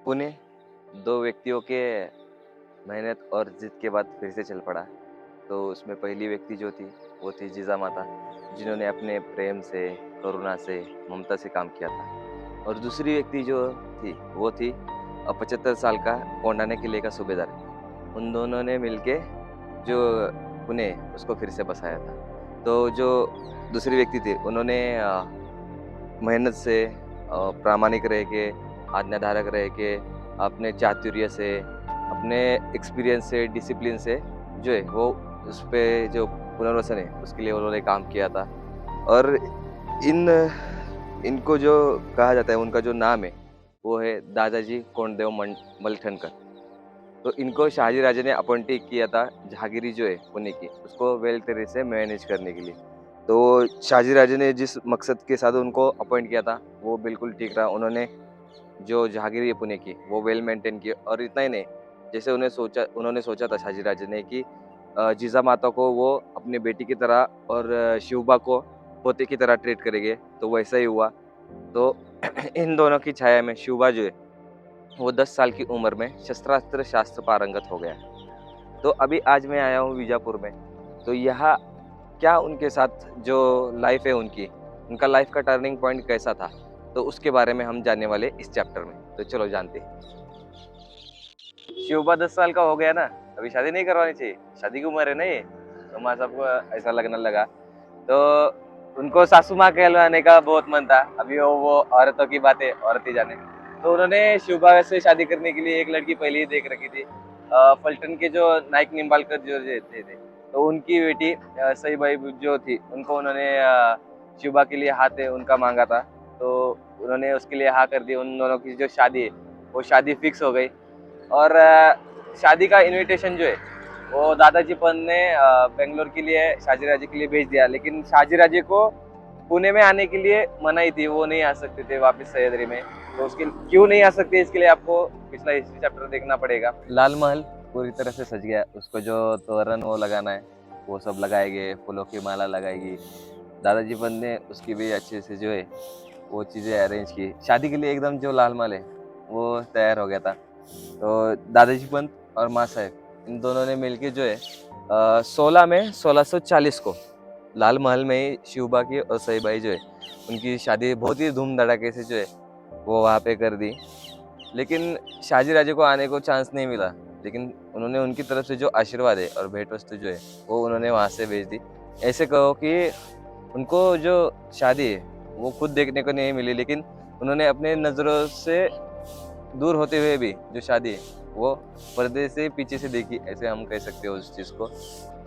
पुणे दो व्यक्तियों के मेहनत और जिद के बाद फिर से चल पड़ा। तो उसमें पहली व्यक्ति जो थी वो थी जीजा माता, जिन्होंने अपने प्रेम से, करुणा से, ममता से काम किया था। और दूसरी व्यक्ति जो थी वो थी 75 साल का कोंडाने किले का सूबेदार। उन दोनों ने मिलके जो पुणे उसको फिर से बसाया था। तो जो दूसरी व्यक्ति थी उन्होंने मेहनत से प्रामाणिक रह के, आज्ञाधारक रह के, अपने चातुर्य से, अपने एक्सपीरियंस से, डिसिप्लिन से जो है वो उस पे जो पुनर्वसन है उसके लिए उन्होंने काम किया था। और इन इनको जो कहा जाता है, उनका जो नाम है वो है दादाजी कोंडदेव मलठनकर। तो इनको शाहजी राजे ने अपॉइंट किया था जहांगीरी जो है पुणे की, उसको वेल तरीके से मैनेज करने के लिए। तो शाहजी राजे ने जिस मकसद के साथ उनको अपॉइंट किया था वो बिल्कुल ठीक रहा। उन्होंने जो जहांगीर है पुणे की वो वेल मेंटेन की। और इतना ही नहीं, जैसे उन्होंने सोचा था शाहजी राजे ने कि जीजा माता को वो अपनी बेटी की तरह और शिवबा को पोते की तरह ट्रीट करेंगे, तो वैसा ही हुआ। तो इन दोनों की छाया में शिवबा जो है वो 10 साल की उम्र में शस्त्रास्त्र शास्त्र पारंगत हो गया। तो अभी आज मैं आया हूँ बीजापुर में। तो यहाँ क्या उनके साथ जो लाइफ है उनका लाइफ का टर्निंग पॉइंट कैसा था, तो उसके बारे में हम जानने वाले इस चैप्टर में। तो चलो जानते हैं। शिवबा 10 साल का हो गया ना, अभी शादी नहीं करवानी चाहिए, शादी की उम्र है ना ये। तो माँ सबको ऐसा लगने लगा। तो उनको सासू माँ कहलाने का बहुत मन था। अभी वो औरतों की बातें औरत ही जाने। तो उन्होंने शिवबा से शादी करने के लिए एक लड़की पहले ही देख रखी थी। फलटन के जो नाइक निम्बालकर जो थे, तो उनकी बेटी सई बाई जो थी, उनको उन्होंने शिवबा के लिए हाथ है उनका मांगा था। तो उन्होंने उसके लिए हाँ कर दी। उन दोनों की जो शादी है वो शादी फिक्स हो गई। और शादी का इनविटेशन जो है वो दादाजी पन ने बेंगलोर के लिए शाहजी राजे के लिए भेज दिया। लेकिन शाहजी राजे को पुणे में आने के लिए मनाही थी, वो नहीं आ सकते थे वापस सह्याद्री में। तो उसके क्यों नहीं आ सकते, इसके लिए आपको पिछला हिस्ट्री चैप्टर देखना पड़ेगा। लाल महल पूरी तरह से सज गया, उसको जो तोरण वो लगाना है वो सब लगाएंगे, फूलों की माला लगाएगी। दादाजी पन ने उसकी भी अच्छे से जो है वो चीज़ें अरेंज की। शादी के लिए एकदम जो लाल महल है वो तैयार हो गया था। तो दादाजी पंत और माँ साहेब इन दोनों ने मिलके जो है 16 में 1640 को लाल महल में ही शिवबा की और सईबाई जो है उनकी शादी बहुत ही धूम धड़ाके से जो है वो वहाँ पे कर दी। लेकिन शाहजी राजे को आने को चांस नहीं मिला। लेकिन उन्होंने उनकी तरफ से जो आशीर्वाद है और भेंट वस्तु जो है वो उन्होंने वहाँ से भेज दी। ऐसे कहो कि उनको जो शादी है वो खुद देखने को नहीं मिली, लेकिन उन्होंने अपने नज़रों से दूर होते हुए भी जो शादी है वो पर्दे से पीछे से देखी, ऐसे हम कह सकते हो उस चीज़ को।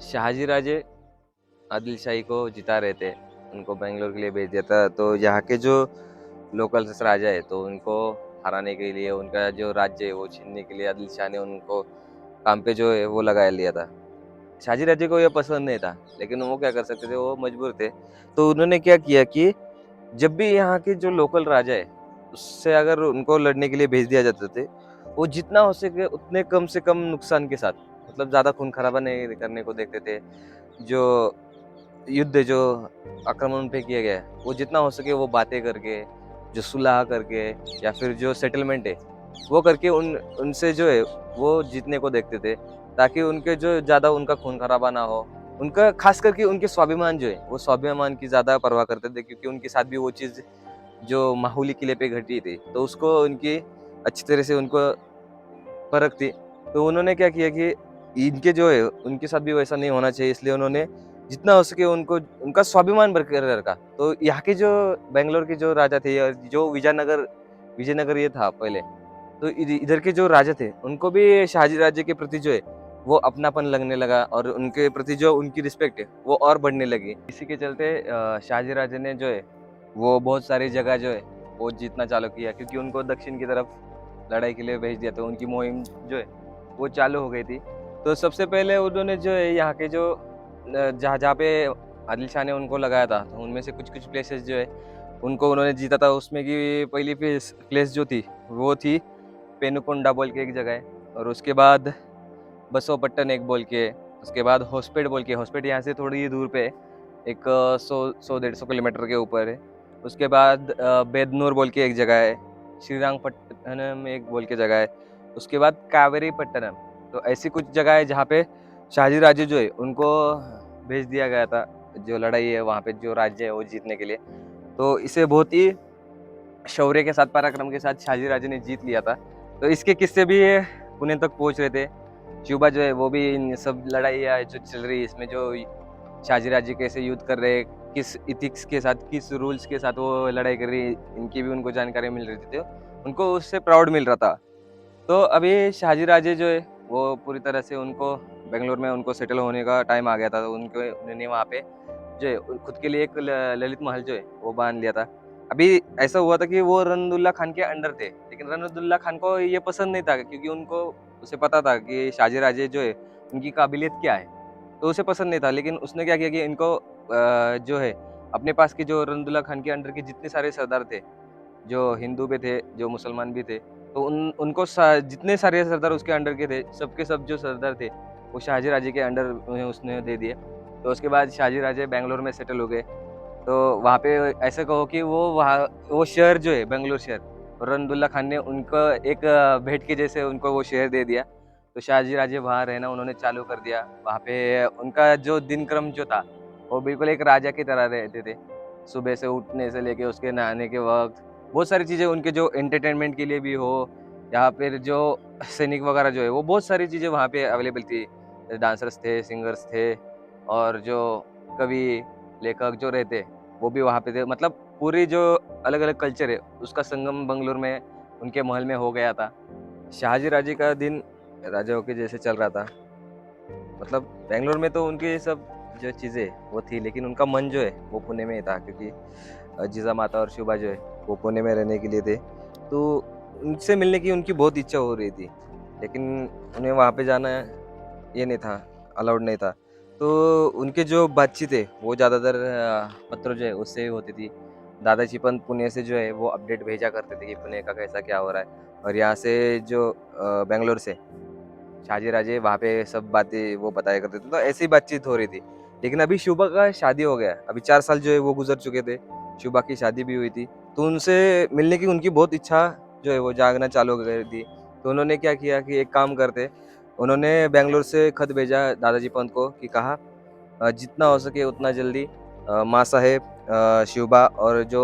शाहजी राजे आदिल शाही को जिता रहे थे, उनको बेंगलोर के लिए भेज दिया था। तो यहाँ के जो लोकल राजा है तो उनको हराने के लिए, उनका जो राज्य है वो छीनने के लिए आदिल शाह ने उनको काम पे जो है वो लगा लिया था। शाहजी राजे को ये पसंद नहीं था, लेकिन वो क्या कर सकते थे, वो मजबूर थे। तो उन्होंने क्या किया कि जब भी यहाँ के जो लोकल राजा है उससे अगर उनको लड़ने के लिए भेज दिया जाते थे, वो जितना हो सके उतने कम से कम नुकसान के साथ, मतलब ज़्यादा खून खराबा नहीं करने को देखते थे। जो युद्ध जो आक्रमण उन पे किया गया है वो जितना हो सके वो बातें करके, जो सुलह करके या फिर जो सेटलमेंट है वो करके उनसे जो है वो जीतने को देखते थे, ताकि उनके जो ज़्यादा उनका खून खराबा ना हो। उनका खास करके उनके स्वाभिमान जो है वो स्वाभिमान की ज़्यादा परवाह करते थे, क्योंकि उनके साथ भी वो चीज़ जो माहौली किले पे घटी थी, तो उसको उनकी अच्छी तरह से उनको परख थी। तो उन्होंने क्या किया कि इनके जो है उनके साथ भी वैसा नहीं होना चाहिए, इसलिए उन्होंने जितना हो सके उनको उनका स्वाभिमान बरकरार रखा। तो यहाँ के जो बेंगलोर के जो राजा थे और जो विजयनगर ये था पहले, तो इधर के जो राजा थे उनको भी शाहजी राजे के प्रति जो है वो अपनापन लगने लगा, और उनके प्रति जो उनकी रिस्पेक्ट है वो और बढ़ने लगी। इसी के चलते शाहजी राजे ने जो है वो बहुत सारी जगह जो है वो जीतना चालू किया, क्योंकि उनको दक्षिण की तरफ लड़ाई के लिए भेज दिया, तो उनकी मुहिम जो है वो चालू हो गई थी। तो सबसे पहले उन्होंने जो है यहाँ के जो जहाँ जहाँ पे आदिल शाह ने उनको लगाया था, तो उनमें से कुछ कुछ प्लेसेस जो है उनको उन्होंने जीता था। उसमें की पहली प्लेस जो थी वो थी पेनुकोंडा बोल के एक जगह है, और उसके बाद बसोपट्टन एक बोल के, उसके बाद होस्पेट बोल के, होस्पेट यहाँ से थोड़ी ही दूर पे है, एक 100 100 150 किलोमीटर के ऊपर है। उसके बाद बेदनूर बोल के एक जगह है, श्रीरंगपट्टनम एक बोल के जगह है, उसके बाद कावेरीपट्टनम। तो ऐसी कुछ जगह है जहाँ पे शाहाजी राजे जो है उनको भेज दिया गया था, जो लड़ाई है वहाँ पे जो राज्य है वो जीतने के लिए। तो इसे बहुत ही शौर्य के साथ, पराक्रम के साथ शाहाजी राजे ने जीत लिया था। तो इसके किस्से भी पुणे तक पहुंच रहे थे। शिवबा जो है वो भी इन सब लड़ाइयाँ जो चल रही है इसमें जो शाहाजी राजे कैसे युद्ध कर रहे हैं, किस इथिक्स के साथ, किस रूल्स के साथ वो लड़ाई कर रही है, इनकी भी उनको जानकारी मिल रही थी। तो उनको उससे प्राउड मिल रहा था। तो अभी शाहाजी राजे जो है वो पूरी तरह से उनको बेंगलोर में उनको सेटल होने का टाइम आ गया था। तो उन्होंने वहाँ पे जो है खुद के लिए एक ललित महल जो है वो बांध लिया था। अभी ऐसा हुआ था कि वो रनदुल्ला खान के अंडर थे, लेकिन रनदुल्ला खान को ये पसंद नहीं था, क्योंकि उनको उसे पता था कि शाहाजी राजे जो है उनकी काबिलियत क्या है। तो उसे पसंद नहीं था, लेकिन उसने क्या किया कि इनको जो है अपने पास की जो रनदुल्ला खान के अंडर के जितने सारे सरदार थे, जो हिंदू भी थे, जो मुसलमान भी थे, तो उनको जितने सारे सरदार उसके अंडर के थे, सबके सब जो सरदार थे वो शाहाजी राजे के अंडर उन्हें उसने दे दिए। तो उसके बाद शाहाजी राजे बैंगलोर में सेटल हो गए। तो वहाँ पे ऐसे कहो कि वो शहर जो है बेंगलोर शहर, रनदुल्ला खान ने उनको एक भेंट के जैसे उनको वो शहर दे दिया। तो शाहाजी राजे वहाँ रहना उन्होंने चालू कर दिया। वहाँ पे उनका जो दिनक्रम जो था वो बिल्कुल एक राजा की तरह रहते थे। सुबह से उठने से लेके उसके नहाने के वक़्त बहुत सारी चीज़ें उनके जो एंटरटेनमेंट के लिए भी हो, या फिर जो सैनिक वगैरह जो है वो बहुत सारी चीज़ें वहाँ पे अवेलेबल थी। डांसर्स थे, सिंगर्स थे, और जो कवि, लेखक जो रहते वो भी वहाँ पे थे। मतलब पूरी जो अलग-अलग कल्चर है उसका संगम बंगलोर में उनके महल में हो गया था। शाहाजी राजे का दिन राजाओं के जैसे चल रहा था। मतलब बैंगलोर में तो उनकी ये सब जो चीज़ें वो थी, लेकिन उनका मन जो है वो पुणे में ही था, क्योंकि जीजामाता और शिवबा जो है वो पुणे में रहने के लिए थे। तो उनसे मिलने की उनकी बहुत इच्छा हो रही थी, लेकिन उन्हें वहाँ पे जाना ये नहीं था, अलाउड नहीं था। तो उनके जो बातचीत है वो ज़्यादातर पत्र जो है उससे ही होती थी। दादाजी पंत पुणे से जो है वो अपडेट भेजा करते थे कि पुणे का कैसा क्या हो रहा है, और यहाँ से जो बैंगलोर से शाहजी राजे वहाँ पे सब बातें वो बताया करते थे। तो ऐसी बातचीत हो रही थी। लेकिन अभी शुभा का शादी हो गया। अभी 4 साल जो है वो गुज़र चुके थे। शुभा की शादी भी हुई थी। तो उनसे मिलने की उनकी बहुत इच्छा जो है वो जागना चालू हो गई थी। तो उन्होंने क्या किया कि एक काम करते, उन्होंने बैंगलोर से खत भेजा दादाजी पंत को कि कहा जितना हो सके उतना जल्दी माँ साहेब, शिवबा और जो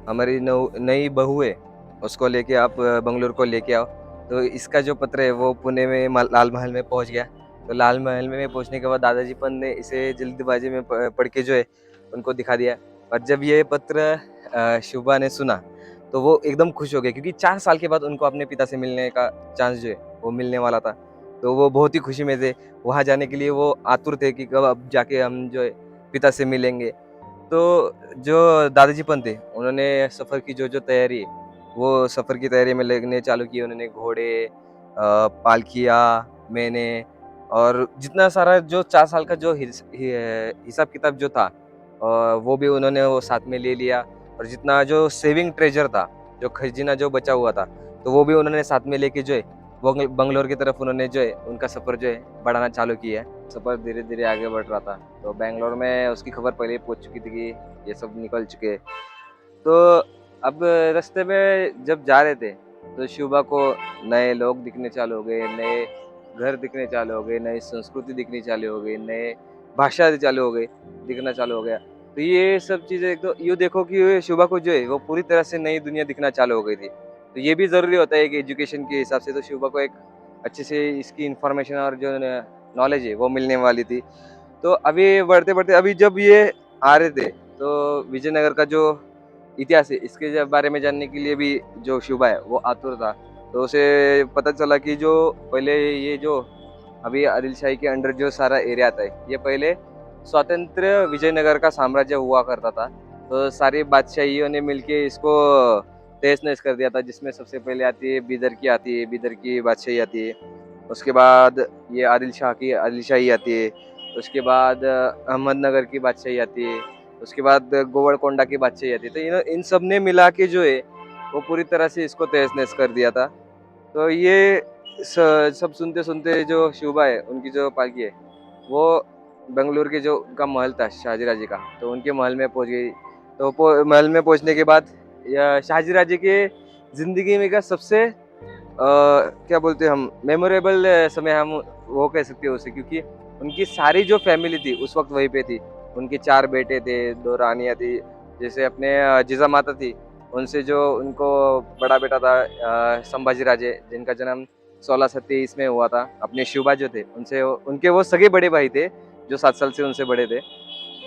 हमारी नई बहू है उसको लेके आप बंगलुरु को लेके आओ। तो इसका जो पत्र है वो पुणे में लाल महल में पहुंच गया। तो लाल महल में पहुंचने के बाद दादाजी पंत ने इसे जल्दबाजी में पढ़ के जो है उनको दिखा दिया। और जब ये पत्र शुभा ने सुना तो वो एकदम खुश हो गए, क्योंकि 4 साल के बाद उनको अपने पिता से मिलने का चांस जो है वो मिलने वाला था। तो वो बहुत ही खुशी में थे। वहाँ जाने के लिए वो आतुर थे कि कब अब जाके हम जो है पिता से मिलेंगे। तो जो दादाजी पंत थे उन्होंने सफ़र की जो तैयारी है वो सफ़र की तैयारी में लगने चालू की। उन्होंने घोड़े, पालकियाँ, मैने और जितना सारा जो 4 साल का जो हिसाब किताब जो था वो भी उन्होंने वो साथ में ले लिया। और जितना जो सेविंग ट्रेजर था, जो खजीना जो बचा हुआ था, तो वो भी उन्होंने साथ में लेके जो है बंगलोर की तरफ उन्होंने जो है उनका सफ़र जो है बढ़ाना चालू किया है। सफ़र धीरे-धीरे आगे बढ़ रहा था। तो बैंगलोर में उसकी खबर पहले ही पहुँच चुकी थी कि ये सब निकल चुके हैं। तो अब रास्ते में जब जा रहे थे, तो शिवबा को नए लोग दिखने चालू हो गए, नए घर दिखने चालू हो गए, नई संस्कृति दिखनी चालू हो गई, नए भाषा चालू हो गई, दिखना चालू हो गया। तो ये सब चीज़ें एक तो यूँ देखो कि ये शिवबा को जो है वो पूरी तरह से नई दुनिया दिखना चालू हो गई थी। तो ये भी ज़रूरी होता है कि एजुकेशन के हिसाब से तो शिवबा को एक अच्छे से इसकी इन्फॉर्मेशन और जो न नॉलेज है वो मिलने वाली थी। तो अभी बढ़ते-बढ़ते अभी जब ये आ रहे थे, तो विजयनगर का जो इतिहास है, इसके बारे में जानने के लिए भी जो शिवबा है, वो आतुर था। तो उसे पता चला कि जो पहले ये जो अभी आदिल शाही के अंडर जो सारा एरिया आता है, ये पहले स्वतंत्र विजयनगर का साम्राज्य हुआ करता था। तो सारी बादशाहियों ने मिलके इसको तहस-नहस कर दिया था, जिसमें सबसे पहले आती है बीदर की आती है, बीदर की बादशाही आती है। उसके बाद ये आदिल शाह की आदिल शाही आती है। उसके बाद अहमदनगर की बादशाही आती है। उसके बाद गोवलकोंडा की बादशाही आती है। तो इन सब ने मिला के जो है वो पूरी तरह से इसको तहस-नहस कर दिया था। तो ये सब सुनते-सुनते जो शिवबा है, उनकी जो पालकी है, वो बेंगलुरु के जो उनका महल था शाहजी राजे का, तो उनके महल में पहुँच गई। तो महल में पहुँचने के बाद शाहजी राजे के ज़िंदगी में का सबसे क्या बोलते हैं हम मेमोरेबल समय हम वो कह सकते हैं उसे, क्योंकि उनकी सारी जो फैमिली थी उस वक़्त वहीं पे थी। उनके 4 बेटे थे, 2 रानियाँ थी, जैसे अपने जीजामाता थी, उनसे जो उनको बड़ा बेटा था संभाजी राजे, जिनका जन्म 1623 में हुआ था। अपने शिवबा जो थे उनसे उनके वो सगे बड़े भाई थे, जो 7 साल से उनसे बड़े थे।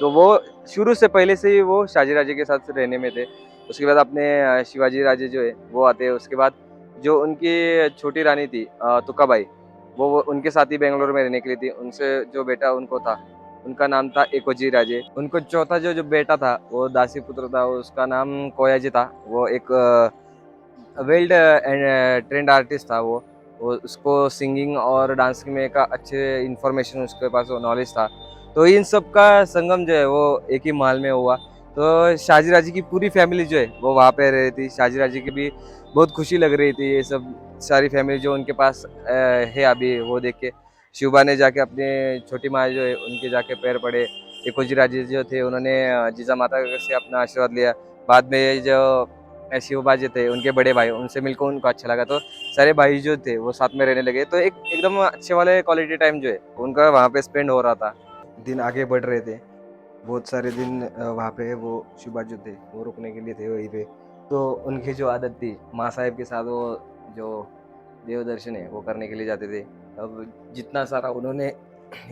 तो वो शुरू से पहले से ही वो शाजी राजे के साथ रहने में थे। उसके बाद अपने शिवाजी राजे जो है वो आते हैं। उसके बाद जो उनकी छोटी रानी थी तुकाबाई, वो उनके साथ ही बैंगलोर में रहने के लिए थी। उनसे जो बेटा उनको था, उनका नाम था एकोजी राजे। उनको चौथा जो जो बेटा था वो दासी पुत्र था, उसका नाम कोयाजी था। वो एक वेल्ड एंड ट्रेंड आर्टिस्ट था वो उसको सिंगिंग और डांसिंग में का अच्छे इन्फॉर्मेशन उसके पास नॉलेज था। तो इन सब का संगम जो है वो एक ही महल में हुआ। तो शाहजी राजी की पूरी फैमिली जो है वो वहाँ पे रही थी। शाहजी राजी की भी बहुत खुशी लग रही थी ये सब सारी फैमिली जो उनके पास है अभी वो देख के। शिवबा ने जाके अपने छोटी माँ जो है उनके जाके पैर पड़े। एकोजी राजे जो थे उन्होंने जीजा माता से अपना आशीर्वाद लिया। बाद में ये जो शिवबा जी थे उनके बड़े भाई, उनसे मिलकर उनको अच्छा लगा। तो सारे भाई जो थे वो साथ में रहने लगे। तो एक एकदम अच्छे वाले क्वालिटी टाइम जो है उनका वहाँ पे स्पेंड हो रहा था। दिन आगे बढ़ रहे थे। बहुत सारे दिन वहाँ पे वो शिवबा जो थे वो रुकने के लिए थे वहीं पे। तो उनकी जो आदत थी माँ साहेब के साथ वो जो देव दर्शन है वो करने के लिए जाते थे। अब जितना सारा उन्होंने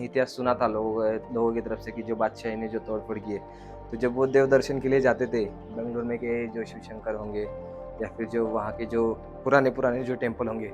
इतिहास सुना था लोगों की तरफ से कि जो बादशाही ने जो तोड़-फोड़ की है, तो जब वो देव दर्शन के लिए जाते थे, बेंगलोर में के जो शिव शंकर होंगे या फिर जो वहाँ के जो पुराने-पुराने जो टेम्पल होंगे।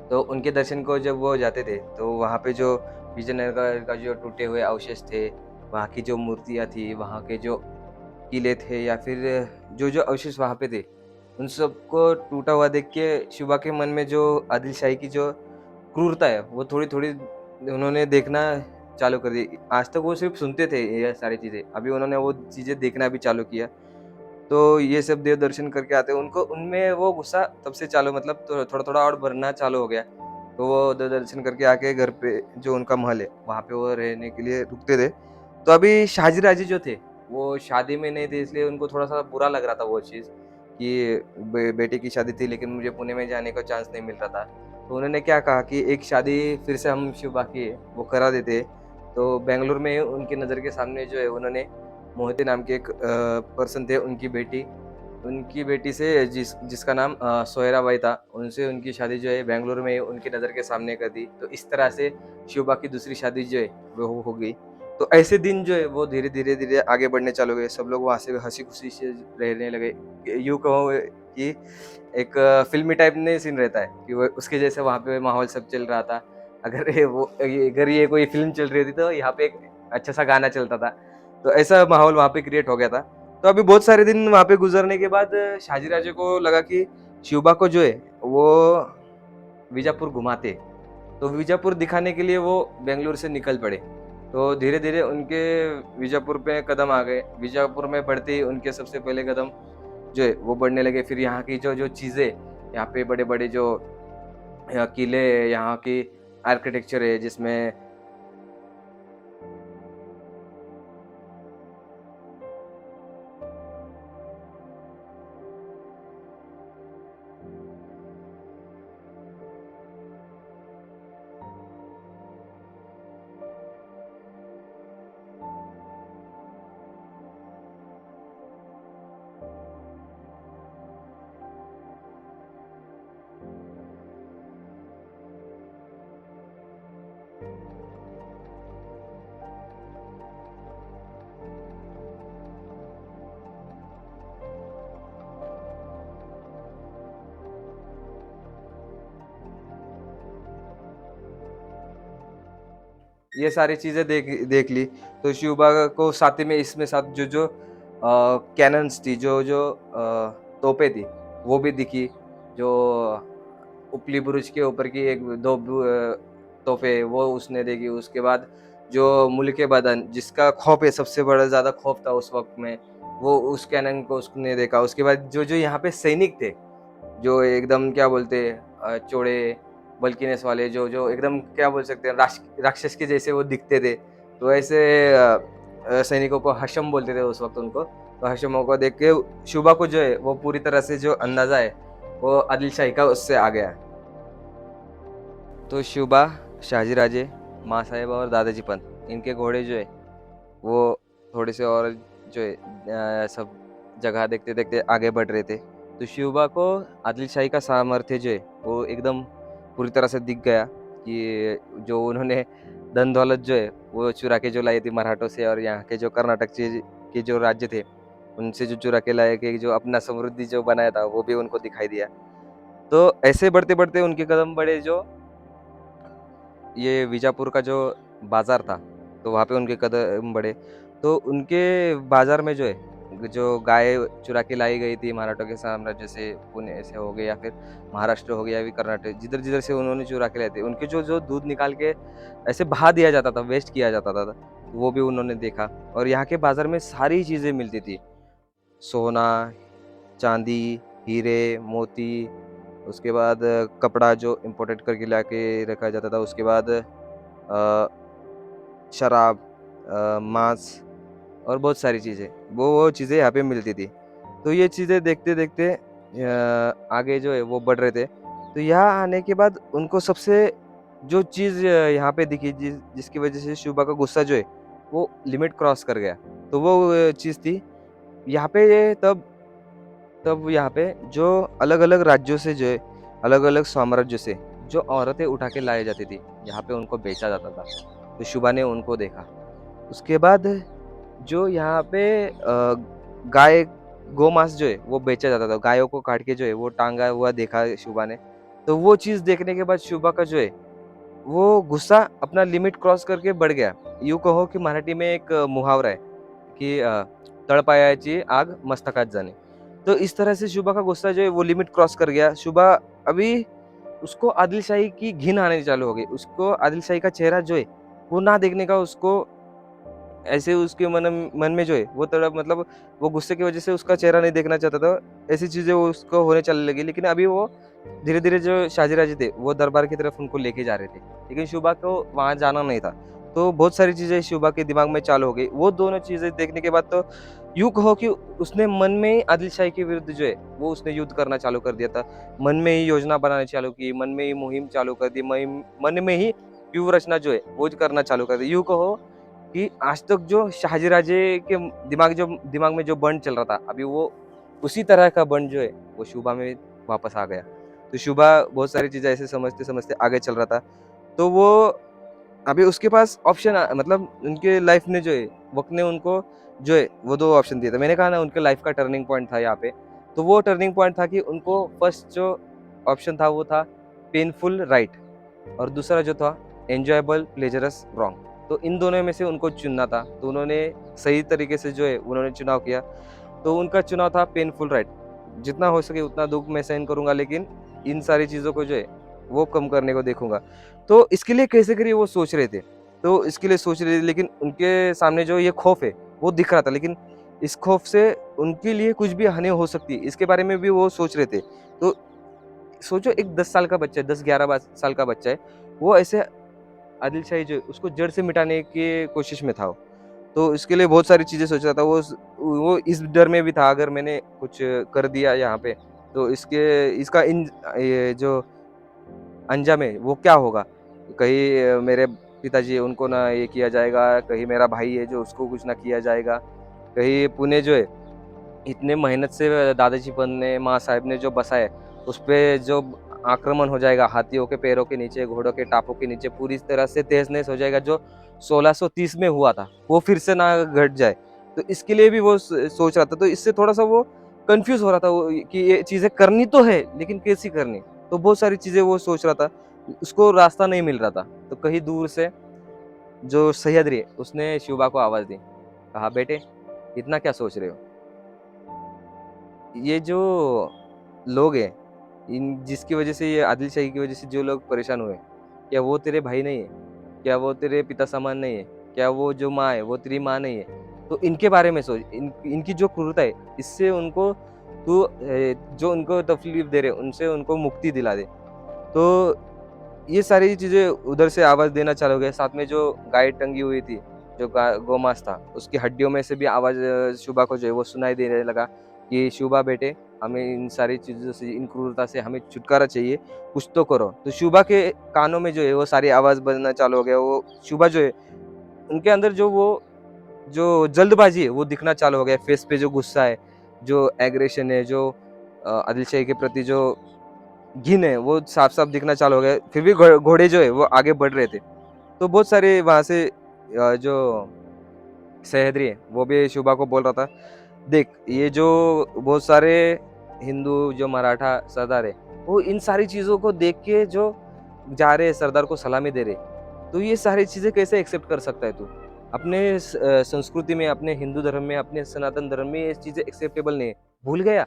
तो उनके दर्शन को जब वो जाते थे, तो वहाँ पे जो विजयनगर का जो टूटे हुए अवशेष थे, वहाँ की जो मूर्तियाँ थी, वहाँ के जो किले थे या फिर जो-जो अवशेष वहाँ पे थे, उन सबको टूटा हुआ देख के शिवा के मन में जो आदिल शाही की जो क्रूरता है, वो थोड़ी-थोड़ी उन्होंने देखना चालू कर दी। आज तक वो सिर्फ़ सुनते थे ये सारी चीज़ें, अभी उन्होंने वो चीज़ें देखना भी चालू किया। तो ये सब देव दर्शन करके आते हैं, उनको उनमें वो गुस्सा तब से चालू मतलब तो थोड़ा-थोड़ा और बढ़ना चालू हो गया। तो वो देव दर्शन करके आके घर पे जो उनका महल है, वहाँ पे वो रहने के लिए रुकते थे। तो अभी शाहजी राजे जो थे, वो शादी में नहीं थे इसलिए उनको थोड़ा-सा बुरा लग रहा था वो चीज़ कि बेटे की शादी थी लेकिन मुझे पुणे में जाने का चांस नहीं मिल रहा था। तो उन्होंने क्या कहा कि एक शादी फिर से हम शिव बाकी है, वो करा देते। तो बैंगलोर में उनकी नज़र के सामने जो है उन्होंने मोहिते नाम के एक पर्सन थे, उनकी बेटी से जिसका नाम सोयराबाई था, उनसे उनकी शादी जो है बैंगलोर में उनकी नज़र के सामने कर दी। तो इस तरह से शिवबा की दूसरी शादी जो है वो हो गई। तो ऐसे दिन जो है वो धीरे-धीरे आगे बढ़ने चालू हो गए। सब लोग वहाँ से हँसी-खुशी से रहने लगे। यूँ कहो कि एक फ़िल्मी टाइप में सीन रहता है कि वो उसके जैसे वहाँ पे माहौल सब चल रहा था। अगर ये कोई फ़िल्म चल रही थी तो यहाँ पे एक अच्छा-सा गाना चलता था। तो ऐसा माहौल वहाँ पे क्रिएट हो गया था। तो अभी बहुत सारे दिन वहाँ पे गुज़रने के बाद शाहजी राजे को लगा कि शिवबा को जो है वो बीजापुर घुमाते। तो बीजापुर दिखाने के लिए वो बेंगलुरु से निकल पड़े। तो धीरे-धीरे उनके बीजापुर पे कदम आ गए। बीजापुर में बढ़ते ही उनके सबसे पहले कदम जो है वो बढ़ने लगे। फिर यहाँ की जो-जो चीज़ें, यहाँ पे बड़े-बड़े जो किले, यहाँ की आर्किटेक्चर है जिसमें ये सारी चीज़ें देख देख ली। तो शिवबा को साथ ही में इसमें साथ जो कैनन्स थी, तोपें थी, वो भी दिखी। जो उपली बुरुज के ऊपर की 1-2 तोपें वो उसने देखी। उसके बाद जो मुल्के बदन जिसका खौफ है, सबसे बड़ा ज़्यादा खौफ था उस वक़्त में, वो उस कैनन को उसने देखा। उसके बाद जो यहाँ पे सैनिक थे, जो एकदम क्या बोलते हैं चौड़े बल्कीनेस वाले जो एकदम क्या बोल सकते हैं राक्षस के जैसे वो दिखते थे। तो ऐसे सैनिकों को हशम बोलते थे उस वक़्त उनको। तो हशमों को देख के शुबा को जो है वो पूरी तरह से जो अंदाज़ा है वो आदिल शाही का उससे आ गया। तो शुबा, शाहजी राजे, माँ साहिबा और दादाजी पंत इनके घोड़े जो है वो थोड़े से और जो है सब जगह देखते-देखते आगे बढ़ रहे थे। तो शिवबा को आदिल शाही का सामर्थ्य जो है वो एकदम पूरी तरह से दिख गया कि जो उन्होंने धन-दौलत जो है वो चुरा के जो लाई थी मराठों से, और यहाँ के जो कर्नाटक के जो राज्य थे, उनसे जो चुरा के लाए के जो अपना समृद्धि जो बनाया था वो भी उनको दिखाई दिया। तो ऐसे बढ़ते-बढ़ते उनके कदम बढ़े जो ये बीजापुर का जो बाज़ार था, तो वहाँ पे उनके कदम बढ़े। तो उनके बाज़ार में जो है, जो गाय चुरा के लाई गई थी मराठों के साम्राज्य से, पुणे से हो गया या फिर महाराष्ट्र हो गया या फिर कर्नाटक, जिधर-जिधर से उन्होंने चुरा के लाए थे, उनके जो दूध निकाल के ऐसे बहा दिया जाता था, वेस्ट किया जाता था, वो भी उन्होंने देखा। और यहाँ के बाज़ार में सारी चीज़ें मिलती थी, सोना, चाँदी, हीरे, मोती, उसके बाद कपड़ा जो इम्पोर्टेड करके लाके रखा जाता था, उसके बाद शराब, मांस और बहुत सारी चीज़ें, वो चीज़ें यहाँ पे मिलती थी। तो ये चीज़ें देखते-देखते आगे जो है वो बढ़ रहे थे। तो यहाँ आने के बाद उनको सबसे जो चीज़ यहाँ पे दिखी जिसकी वज़ह से शिवबा का गुस्सा जो है वो लिमिट क्रॉस कर गया। तो वो चीज़ थी यहाँ पे तब तब यहाँ पे जो अलग-अलग राज्यों से जो है, अलग-अलग साम्राज्यों से जो औरतें उठा के लाई जाती थी, यहाँ पे उनको बेचा जाता था। तो शुबा ने उनको देखा। उसके बाद जो यहाँ पे गाय गोमांस जो है वो बेचा जाता था। गायों को काट के जो है वो टाँगा हुआ देखा शुबा ने। तो वो चीज़ देखने के बाद शुबा का जो है वो गुस्सा अपना लिमिट क्रॉस करके बढ़ गया। यूँ कहो कि मराठी में एक मुहावरा है कि तळपायाची आग मस्तकात जाणे। तो इस तरह से शुबा का गुस्सा जो है वो लिमिट क्रॉस कर गया। शुबा अभी उसको आदिल शाही की घिन आनी चालू हो गई। उसको आदिल शाही का चेहरा जो है वो ना देखने का उसको ऐसे उसके मन में जो है वो तड़प, मतलब वो गुस्से की वज़ह से उसका चेहरा नहीं देखना चाहता था। ऐसी चीज़ें वो उसको होने चलने लगी। लेकिन अभी वो धीरे-धीरे जो शाहजी राजे थे, वो दरबार की तरफ उनको लेके जा रहे थे। लेकिन शुबा को वहाँ जाना नहीं था। तो बहुत सारी चीज़ें शुबा के दिमाग में चालू हो गई। वो दोनों चीज़ें देखने के बाद तो यूँ कहो कि उसने मन में ही आदिल शाही के विरुद्ध जो है, वो उसने युद्ध करना चालू कर दिया था। मन में ही योजना बनानी चालू की, मन में ही मुहिम चालू कर दी, मन में ही व्यूह रचना जो है, वो करना चालू कर दी। यूँ कहो कि आज तक जो शाहजी राजे के दिमाग में जो बंड चल रहा था, अभी वो उसी तरह का बंड जो है, वो शुबा में वापस आ गया। तो शुबा बहुत सारी चीज़ें ऐसे समझते-समझते आगे चल रहा था। तो वो अभी उसके पास ऑप्शन मतलब उनके लाइफ में जो है, वक़्त ने उनको जो है, वो 2 ऑप्शन दिए थे। मैंने कहा ना उनके लाइफ का टर्निंग पॉइंट था यहाँ पे। तो वो टर्निंग पॉइंट था कि उनको फर्स्ट जो ऑप्शन था, वो था पेनफुल राइट, और दूसरा जो था एन्जॉयबल प्लेजरस रॉन्ग। तो इन दोनों में से उनको चुनना था। तो उन्होंने सही तरीके से जो है उन्होंने चुनाव किया। तो उनका चुनाव था पेनफुल राइट। जितना हो सके उतना दुःख मैं सहन करूँगा, लेकिन इन सारी चीज़ों को जो है वो कम करने को देखूँगा। तो इसके लिए कैसे करिए वो सोच रहे थे। तो इसके लिए सोच रहे थे, लेकिन उनके सामने जो ये खौफ है वो दिख रहा था, लेकिन इस खौफ से उनके लिए कुछ भी हानि हो सकती है, इसके बारे में भी वो सोच रहे थे। तो सोचो एक 10 साल का बच्चा है, 10-11 साल का बच्चा है, वो ऐसे आदिल शाही जो है उसको जड़ से मिटाने की कोशिश में था वो। तो इसके लिए बहुत सारी चीज़ें सोच रहा था। वो इस डर में भी था, अगर मैंने कुछ कर दिया यहाँ पे तो इसका ये जो अंजाम है वो क्या होगा? कहीं मेरे पिताजी है उनको ना ये किया जाएगा, कहीं मेरा भाई है जो उसको कुछ ना किया जाएगा, कहीं पुणे जो है इतने मेहनत से दादाजी ने माँ साहब ने जो बसा है, उसपे जो आक्रमण हो जाएगा, हाथियों के पैरों के नीचे, घोड़ों के टापों के नीचे पूरी तरह से तहस-नहस हो जाएगा, जो 1630 में हुआ था, वो फिर से ना घट जाए। तो इसके लिए भी वो सोच रहा था, तो इससे थोड़ा-सा वो कन्फ्यूज़ हो रहा था वो कि ये चीज़ें करनी तो है, लेकिन कैसी करनी? तो बहुत सारी चीज़ें वो सोच रहा था, उसको रास्ता नहीं मिल रहा था। तो कहीं दूर से जो सह्याद्री है उसने शिवबा को आवाज दी, कहा बेटे इतना क्या सोच रहे हो? ये जो लोग हैं, इन जिसकी वजह से ये आदिल शाही की वजह से जो लोग परेशान हुए, क्या वो तेरे भाई नहीं है? क्या वो तेरे पिता समान नहीं है? क्या वो जो माँ है वो तेरी माँ नहीं है? तो इनके बारे में सोच, इनकी जो क्रूरता है इससे उनको तू जो उनको तकलीफ दे रहे उनसे उनको मुक्ति दिला दे। तो ये सारी चीज़ें उधर से आवाज़ देना चालू हो गया, साथ में जो गाय टंगी हुई थी, जो गौमांस था, उसकी हड्डियों में से भी आवाज़ शुभा को जो है वो सुनाई देने लगा कि शुभा बेटे, हमें इन सारी चीज़ों से, इन क्रूरता से हमें छुटकारा चाहिए, कुछ तो करो। तो शुभा के कानों में जो है वो सारी आवाज़ बजना चालू हो गया। वो शुभा जो है, उनके अंदर जो जल्दबाज़ी है वो दिखना चालू हो गया, फेस पे जो गुस्सा है, जो एग्रेशन है, जो आदिल शाही के प्रति जो घिन है वो साफ-साफ दिखना चालू हो गया। फिर भी घोड़े जो है वो आगे बढ़ रहे थे। तो बहुत सारे वहाँ से जो सह्याद्री है वो भी शुभा को बोल रहा था, देख ये जो बहुत सारे हिंदू जो मराठा सरदार है, वो इन सारी चीज़ों को देख के जो जा रहे हैं सरदार को सलामी दे रहे। तो ये सारी चीज़ें कैसे एक्सेप्ट कर सकता है तू? अपने संस्कृति में, अपने हिंदू धर्म में, अपने सनातन धर्म में ये चीज़ें एक्सेप्टेबल नहीं है। भूल गया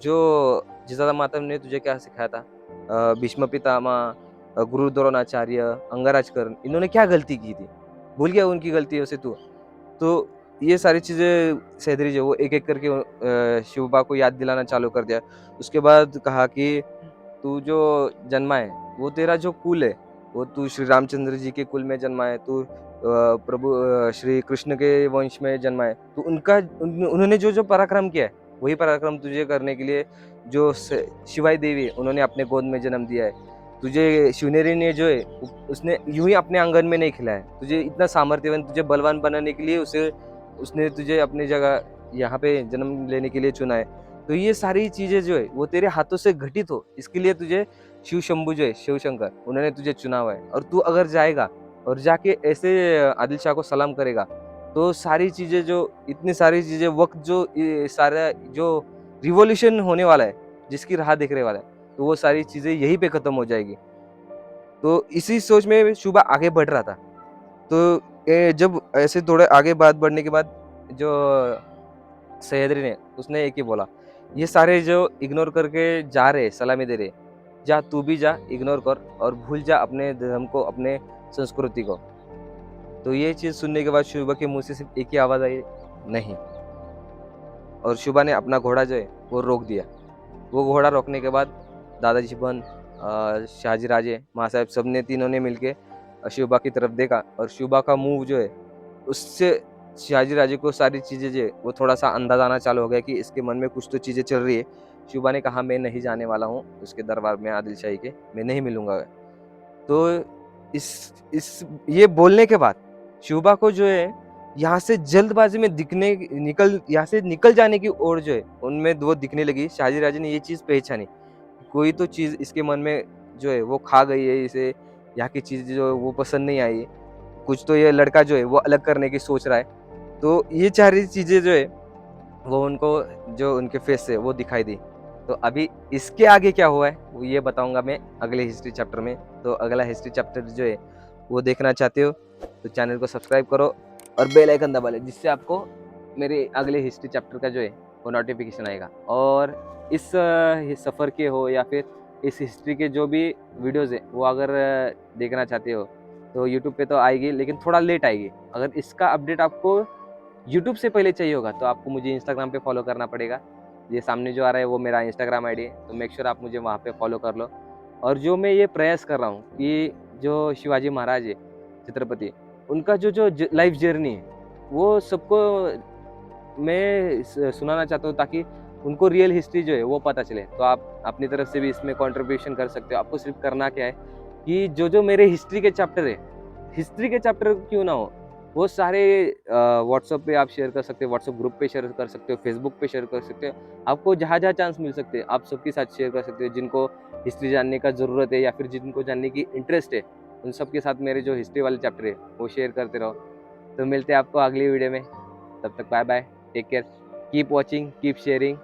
जो जिजाला माता ने तुझे क्या सिखाया था? भीष्म पितामह, गुरु द्रोणाचार्य, अंगराज कर्ण, इन्होंने क्या गलती की थी? भूल गया उनकी गलतियों से तू? तो ये सारी चीज़ें सह्याद्री जो वो एक-एक करके शिवबा को याद दिलाना चालू कर दिया। उसके बाद कहा कि तू जो जन्मा है, वो तेरा जो कुल है, वो तू श्री रामचंद्र जी के कुल में जन्मा है, तू प्रभु श्री कृष्ण के वंश में जन्मा है। तो उन्होंने जो-जो पराक्रम किया है, वही पराक्रम तुझे करने के लिए जो शिवाई देवी है, उन्होंने अपने गोद में जन्म दिया है। तुझे शिवनेरी ने जो है उसने यूँ ही अपने आंगन में नहीं खिलाया है। तुझे इतना सामर्थ्यवान, तुझे बलवान बनाने के लिए उसने तुझे अपनी जगह यहाँ पे जन्म लेने के लिए चुना है। तो ये सारी चीज़ें जो है वो तेरे हाथों से घटित हो, इसके लिए तुझे शिव शंभू जो है, शिव शंकर, उन्होंने तुझे चुना हुआ है। और तू अगर जाएगा और जाके ऐसे आदिल शाह को सलाम करेगा, तो सारी चीज़ें जो इतनी सारी चीज़ें वक़्त जो ये सारा जो रिवॉल्यूशन होने वाला है, जिसकी राह देखने वाला है, तो वो सारी चीज़ें यहीं पे खत्म हो जाएगी। तो इसी सोच में शुभा आगे बढ़ रहा था। तो जब ऐसे थोड़े आगे बात बढ़ने के बाद जो सह्याद्री ने उसने एक ही बोला, ये सारे जो इग्नोर करके जा रहे, सलामी दे रहे, जा तू भी जा, इग्नोर कर और भूल जा अपने धर्म को, अपने संस्कृति को। तो ये चीज़ सुनने के बाद शुभा के मुँह से सिर्फ एक ही आवाज़ आई, नहीं। और शुभा ने अपना घोड़ा जो है वो रोक दिया। वो घोड़ा रोकने के बाद दादाजी शिवन, शहाजी राजे, माँ साहब, सबने तीनों ने मिलके शिवबा की तरफ देखा और शिवबा का मुँह जो है उससे शहाजी राजे को सारी चीज़ें जो है वो थोड़ा-सा अंदाज़ा आना चालू हो गया कि इसके मन में कुछ तो चीज़ें चल रही है। शिवबा ने कहा मैं नहीं जाने वाला हूँ उसके दरबार में आदिल शाही के, मैं नहीं मिलूँगा। तो इस ये बोलने के बाद शिवबा को जो है यहाँ से जल्दबाज़ी में यहाँ से निकल जाने की ओर जो है उनमें वो दिखने लगी। शहाजी राजे ने ये चीज़ पहचानी। कोई तो चीज़ इसके मन में जो है वो खा गई है, इसे यहाँ की चीज़ जो है वो पसंद नहीं आई है। कुछ तो ये लड़का जो है वो अलग करने की सोच रहा है। तो ये सारी चीज़ें जो है वो उनको जो उनके फेस से वो दिखाई दी। तो अभी इसके आगे क्या हुआ है वो ये बताऊँगा मैं अगले हिस्ट्री चैप्टर में। तो अगला हिस्ट्री चैप्टर जो है वो देखना चाहते हो तो चैनल को सब्सक्राइब करो और बेल आइकन दबा लें, जिससे आपको मेरे अगले हिस्ट्री चैप्टर का जो है वो नोटिफ़िकेशन आएगा। और इस सफ़र के हो या फिर इस हिस्ट्री के जो भी वीडियोज़ हैं वो अगर देखना चाहते हो तो यूट्यूब पे तो आएगी, लेकिन थोड़ा लेट आएगी। अगर इसका अपडेट आपको यूट्यूब से पहले चाहिए होगा तो आपको मुझे इंस्टाग्राम पे फॉलो करना पड़ेगा। ये सामने जो आ रहा है वो मेरा इंस्टाग्राम आईडी है, तो मेक श्योर आप मुझे वहाँ पे फॉलो कर लो। और जो मैं ये प्रयास कर रहा हूँ कि जो शिवाजी महाराज है, छत्रपति, उनका जो लाइफ जर्नी है वो सबको मैं सुनाना चाहता हूँ, ताकि उनको रियल हिस्ट्री जो है वो पता चले। तो आप अपनी तरफ से भी इसमें कंट्रीब्यूशन कर सकते हो। आपको सिर्फ करना क्या है कि जो मेरे हिस्ट्री के चैप्टर है, हिस्ट्री के चैप्टर क्यों ना हो, वो सारे व्हाट्सएप पे आप शेयर कर सकते हो, व्हाट्सएप ग्रुप पे शेयर कर सकते हो, फेसबुक पे शेयर कर सकते हो। आपको जहाँ-जहाँ चांस मिल सकते हैं, आप सबके साथ शेयर कर सकते हो। जिनको हिस्ट्री जानने का ज़रूरत है या फिर जिनको जानने की इंटरेस्ट है, उन सबके साथ मेरे जो हिस्ट्री वाले चैप्टर है, वो शेयर करते रहो। तो मिलते हैं आपको अगली वीडियो में। तब तक bye bye, take care, keep watching, keep sharing.